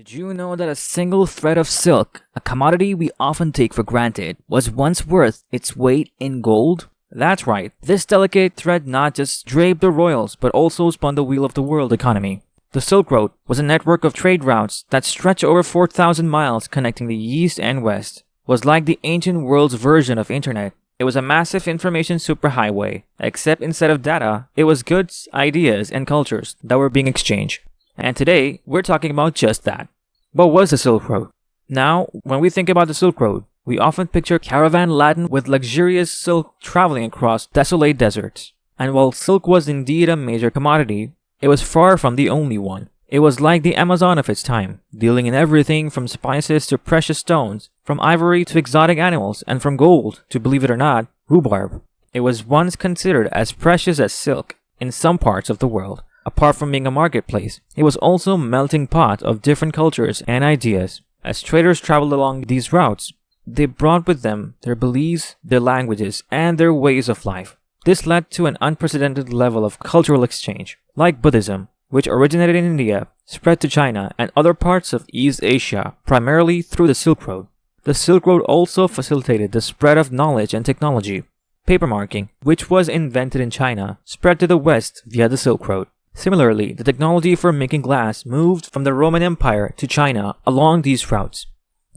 Did you know that a single thread of silk, a commodity we often take for granted, was once worth its weight in gold? That's right, this delicate thread not just draped the royals but also spun the wheel of the world economy. The Silk Road was a network of trade routes that stretched over 4,000 miles connecting the East and West. It was like the ancient world's version of internet. It was a massive information superhighway, except instead of data, it was goods, ideas, and cultures that were being exchanged. And today, we're talking about just that. What was the Silk Road? Now, when we think about the Silk Road, we often picture caravan laden with luxurious silk traveling across desolate deserts. And while silk was indeed a major commodity, it was far from the only one. It was like the Amazon of its time, dealing in everything from spices to precious stones, from ivory to exotic animals, and from gold to, believe it or not, rhubarb. It was once considered as precious as silk in some parts of the world. Apart from being a marketplace, it was also a melting pot of different cultures and ideas. As traders traveled along these routes, they brought with them their beliefs, their languages, and their ways of life. This led to an unprecedented level of cultural exchange, like Buddhism, which originated in India, spread to China and other parts of East Asia, primarily through the Silk Road. The Silk Road also facilitated the spread of knowledge and technology. Papermarking, which was invented in China, spread to the West via the Silk Road. Similarly, the technology for making glass moved from the Roman Empire to China along these routes.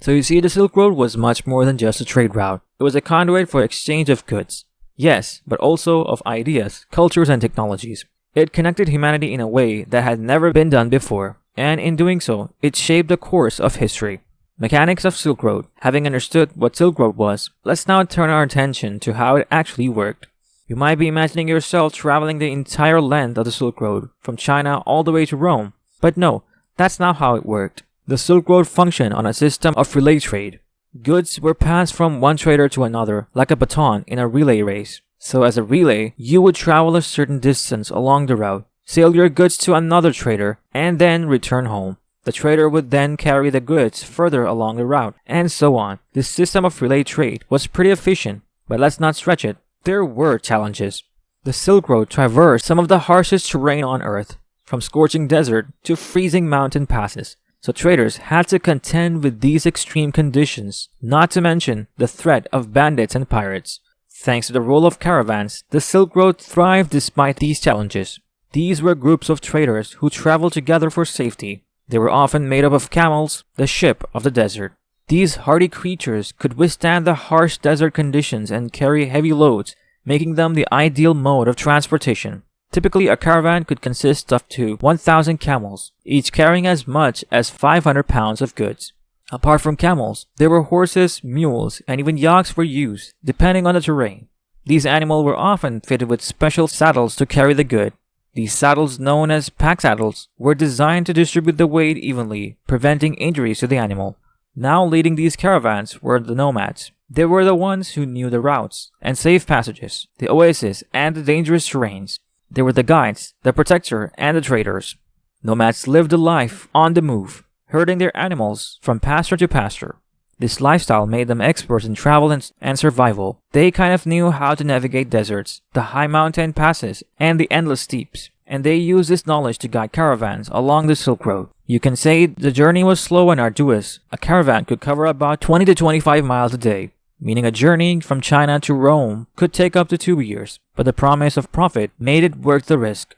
So you see, the Silk Road was much more than just a trade route. It was a conduit for exchange of goods. Yes, but also of ideas, cultures, and technologies. It connected humanity in a way that had never been done before, and in doing so, it shaped the course of history. Mechanics of Silk Road. Having understood what Silk Road was, let's now turn our attention to how it actually worked. You might be imagining yourself traveling the entire length of the Silk Road, from China all the way to Rome. But no, that's not how it worked. The Silk Road functioned on a system of relay trade. Goods were passed from one trader to another like a baton in a relay race. So as a relay, you would travel a certain distance along the route, sell your goods to another trader, and then return home. The trader would then carry the goods further along the route, and so on. This system of relay trade was pretty efficient, but let's not stretch it. There were challenges. The Silk Road traversed some of the harshest terrain on Earth, from scorching desert to freezing mountain passes. So traders had to contend with these extreme conditions, not to mention the threat of bandits and pirates. Thanks to the role of caravans, the Silk Road thrived despite these challenges. These were groups of traders who traveled together for safety. They were often made up of camels, the ship of the desert. These hardy creatures could withstand the harsh desert conditions and carry heavy loads, making them the ideal mode of transportation. Typically, a caravan could consist of up to 1,000 camels, each carrying as much as 500 pounds of goods. Apart from camels, there were horses, mules, and even yaks were used, depending on the terrain. These animals were often fitted with special saddles to carry the good. These saddles, known as pack saddles, were designed to distribute the weight evenly, preventing injuries to the animal. Now leading these caravans were the nomads. They were the ones who knew the routes and safe passages, the oases, and the dangerous terrains. They were the guides, the protector, and the traders. Nomads lived a life on the move, herding their animals from pasture to pasture. This lifestyle made them experts in travel and survival. They kind of knew how to navigate deserts, the high mountain passes, and the endless steeps. And they used this knowledge to guide caravans along the Silk Road. You can say the journey was slow and arduous. A caravan could cover about 20 to 25 miles a day, meaning a journey from China to Rome could take up to 2 years, but the promise of profit made it worth the risk.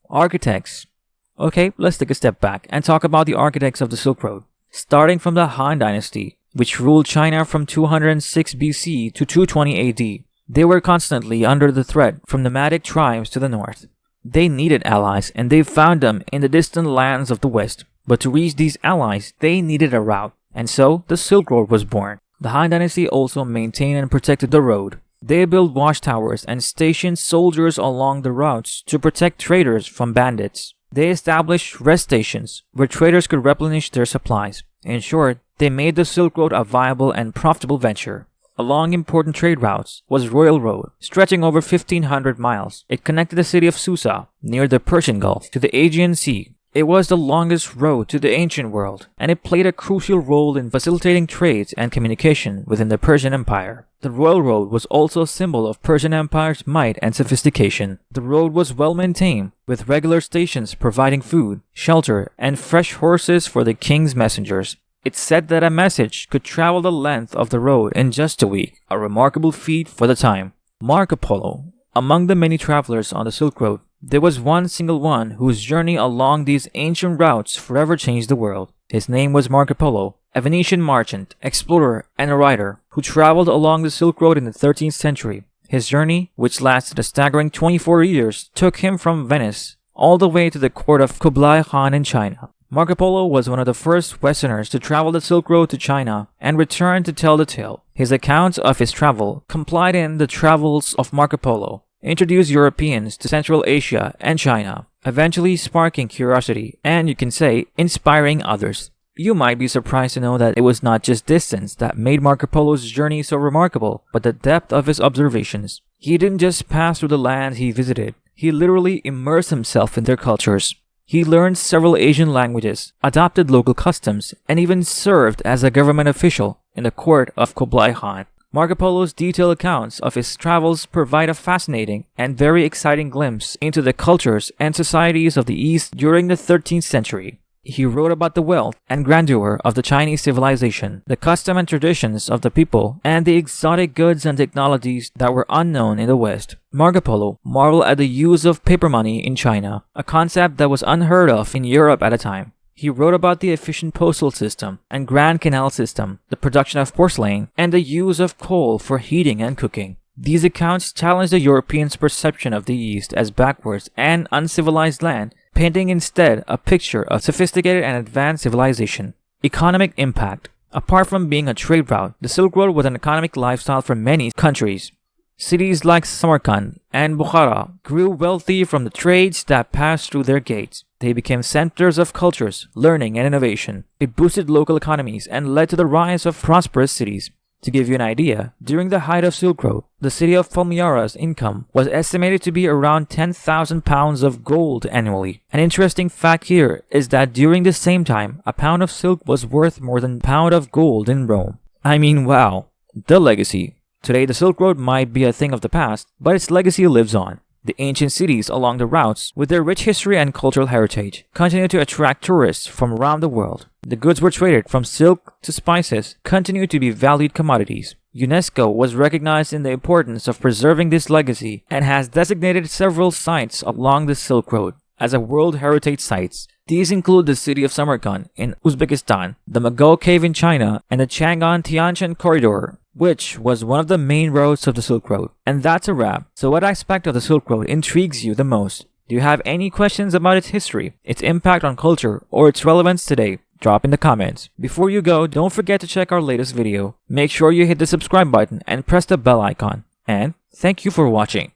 Architects. Okay, let's take a step back and talk about the architects of the Silk Road. Starting from the Han Dynasty, which ruled China from 206 BC to 220 AD, they were constantly under the threat from nomadic tribes to the north. They needed allies, and they found them in the distant lands of the West. But to reach these allies, they needed a route, and so the Silk Road was born. The Han Dynasty also maintained and protected the road. They built watchtowers and stationed soldiers along the routes to protect traders from bandits. They established rest stations where traders could replenish their supplies. In short, they made the Silk Road a viable and profitable venture. Along important trade routes was Royal Road, stretching over 1,500 miles. It connected the city of Susa, near the Persian Gulf, to the Aegean Sea. It was the longest road to the ancient world, and it played a crucial role in facilitating trade and communication within the Persian Empire. The Royal Road was also a symbol of Persian Empire's might and sophistication. The road was well maintained, with regular stations providing food, shelter, and fresh horses for the king's messengers. It's said that a message could travel the length of the road in just a week, a remarkable feat for the time. Marco Polo. Among the many travelers on the Silk Road, there was one single one whose journey along these ancient routes forever changed the world. His name was Marco Polo, a Venetian merchant, explorer, and a writer who traveled along the Silk Road in the 13th century. His journey, which lasted a staggering 24 years, took him from Venice all the way to the court of Kublai Khan in China. Marco Polo was one of the first Westerners to travel the Silk Road to China and return to tell the tale. His account of his travel, compiled in The Travels of Marco Polo, introduced Europeans to Central Asia and China, eventually sparking curiosity and, you can say, inspiring others. You might be surprised to know that it was not just distance that made Marco Polo's journey so remarkable, but the depth of his observations. He didn't just pass through the lands he visited, he literally immersed himself in their cultures. He learned several Asian languages, adopted local customs, and even served as a government official in the court of Kublai Khan. Marco Polo's detailed accounts of his travels provide a fascinating and very exciting glimpse into the cultures and societies of the East during the 13th century. He wrote about the wealth and grandeur of the Chinese civilization, the custom and traditions of the people, and the exotic goods and technologies that were unknown in the West. Marco Polo marveled at the use of paper money in China, a concept that was unheard of in Europe at the time. He wrote about the efficient postal system and Grand Canal system, the production of porcelain, and the use of coal for heating and cooking. These accounts challenged the Europeans' perception of the East as backwards and uncivilized land, painting instead a picture of sophisticated and advanced civilization. Economic impact. Apart from being a trade route, the Silk Road was an economic lifestyle for many countries. Cities like Samarkand and Bukhara grew wealthy from the trades that passed through their gates. They became centers of cultures, learning, and innovation. It boosted local economies and led to the rise of prosperous cities. To give you an idea, during the height of Silk Road, the city of Palmyra's income was estimated to be around 10,000 pounds of gold annually. An interesting fact here is that during the same time, a pound of silk was worth more than a pound of gold in Rome. I mean, wow. The legacy. Today, the Silk Road might be a thing of the past, but its legacy lives on. The ancient cities along the routes, with their rich history and cultural heritage, continue to attract tourists from around the world. The goods were traded from silk to spices, continue to be valued commodities. UNESCO was recognized in the importance of preserving this legacy and has designated several sites along the Silk Road as a World Heritage Sites. These include the city of Samarkand in Uzbekistan, the Mogao Cave in China, and the Chang'an-Tianshan Corridor, which was one of the main roads of the Silk Road. And that's a wrap. So what aspect of the Silk Road intrigues you the most? Do you have any questions about its history, its impact on culture, or its relevance today? Drop in the comments. Before you go, don't forget to check our latest video. Make sure you hit the subscribe button and press the bell icon. And thank you for watching.